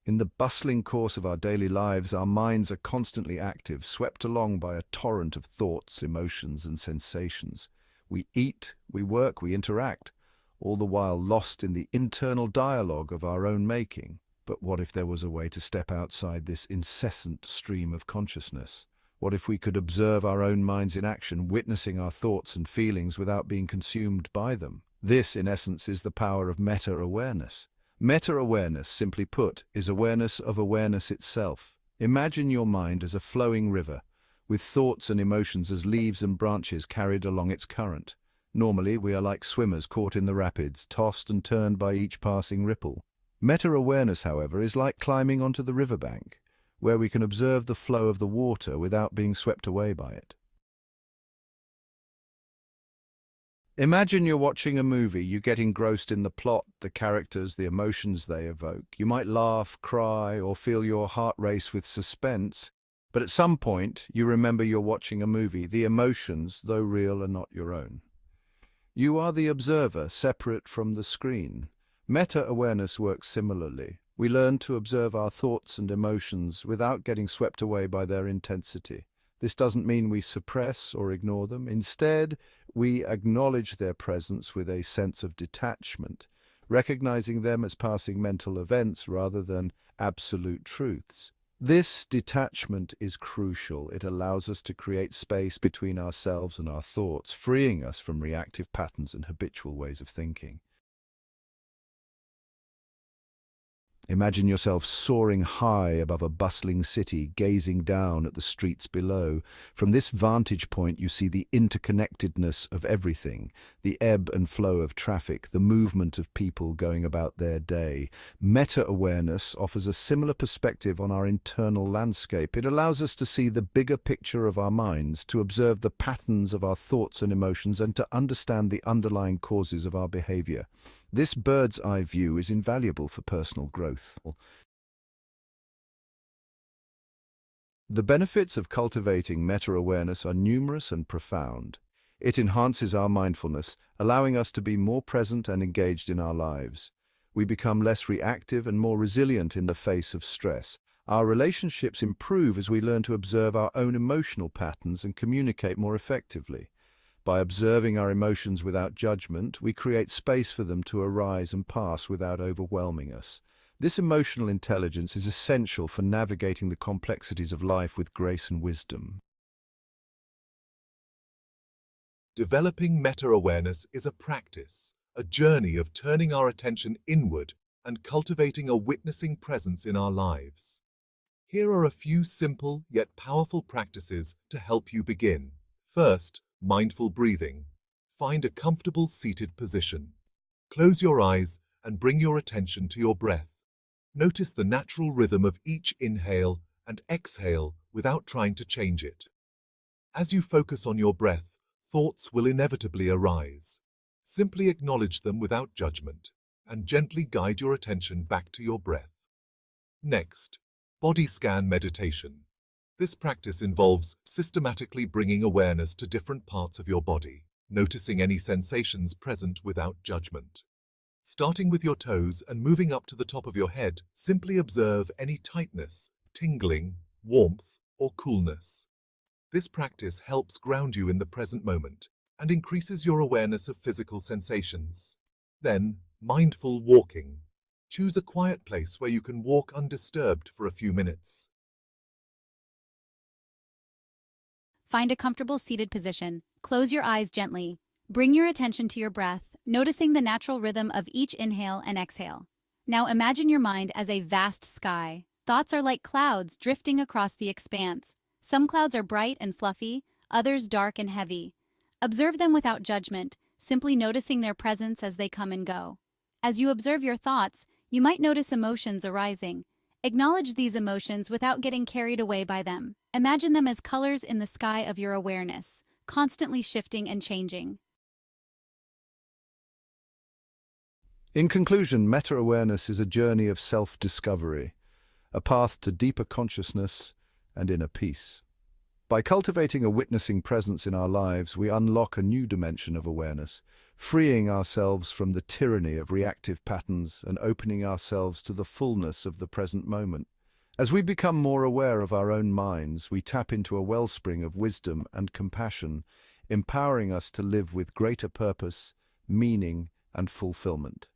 In the bustling course of our daily lives, our minds are constantly active, swept along by a torrent of thoughts, emotions, and sensations. We eat, we work, we interact, all the while lost in the internal dialogue of our own making. But what if there was a way to step outside this incessant stream of consciousness? What if we could observe our own minds in action, witnessing our thoughts and feelings without being consumed by them? This, in essence, is the power of meta-awareness. Meta-awareness, simply put, is awareness of awareness itself. Imagine your mind as a flowing river, with thoughts and emotions as leaves and branches carried along its current. Normally, we are like swimmers caught in the rapids, tossed and turned by each passing ripple. Meta-awareness, however, is like climbing onto the riverbank, where we can observe the flow of the water without being swept away by it. Imagine you're watching a movie, you get engrossed in the plot, the characters, the emotions they evoke. You might laugh, cry, or feel your heart race with suspense, but at some point you remember you're watching a movie. The emotions, though real, are not your own. You are the observer, separate from the screen. Meta-awareness works similarly. We learn to observe our thoughts and emotions without getting swept away by their intensity. This doesn't mean we suppress or ignore them. Instead, we acknowledge their presence with a sense of detachment, recognizing them as passing mental events rather than absolute truths. This detachment is crucial. It allows us to create space between ourselves and our thoughts, freeing us from reactive patterns and habitual ways of thinking. Imagine yourself soaring high above a bustling city, gazing down at the streets below. From this vantage point, you see the interconnectedness of everything, the ebb and flow of traffic, the movement of people going about their day. Meta-awareness offers a similar perspective on our internal landscape. It allows us to see the bigger picture of our minds, to observe the patterns of our thoughts and emotions, and to understand the underlying causes of our behavior. This bird's-eye view is invaluable for personal growth. The benefits of cultivating meta-awareness are numerous and profound. It enhances our mindfulness, allowing us to be more present and engaged in our lives. We become less reactive and more resilient in the face of stress. Our relationships improve as we learn to observe our own emotional patterns and communicate more effectively. By observing our emotions without judgment, we create space for them to arise and pass without overwhelming us. This emotional intelligence is essential for navigating the complexities of life with grace and wisdom. Developing meta-awareness is a practice, a journey of turning our attention inward and cultivating a witnessing presence in our lives. Here are a few simple yet powerful practices to help you begin. First, mindful breathing. Find a comfortable seated position. Close your eyes and bring your attention to your breath. Notice the natural rhythm of each inhale and exhale without trying to change it. As you focus on your breath, thoughts will inevitably arise. Simply acknowledge them without judgment and gently guide your attention back to your breath. Next, body scan meditation. This practice involves systematically bringing awareness to different parts of your body, noticing any sensations present without judgment. Starting with your toes and moving up to the top of your head, simply observe any tightness, tingling, warmth, or coolness. This practice helps ground you in the present moment and increases your awareness of physical sensations. Then, mindful walking. Choose a quiet place where you can walk undisturbed for a few minutes. Find a comfortable seated position. Close your eyes gently. Bring your attention to your breath, noticing the natural rhythm of each inhale and exhale. Now imagine your mind as a vast sky. Thoughts are like clouds drifting across the expanse. Some clouds are bright and fluffy, others dark and heavy. Observe them without judgment, simply noticing their presence as they come and go. As you observe your thoughts, you might notice emotions arising. Acknowledge these emotions without getting carried away by them. Imagine them as colors in the sky of your awareness, constantly shifting and changing. In conclusion, meta-awareness is a journey of self-discovery, a path to deeper consciousness and inner peace. By cultivating a witnessing presence in our lives, we unlock a new dimension of awareness, freeing ourselves from the tyranny of reactive patterns and opening ourselves to the fullness of the present moment. As we become more aware of our own minds, we tap into a wellspring of wisdom and compassion, empowering us to live with greater purpose, meaning, and fulfillment.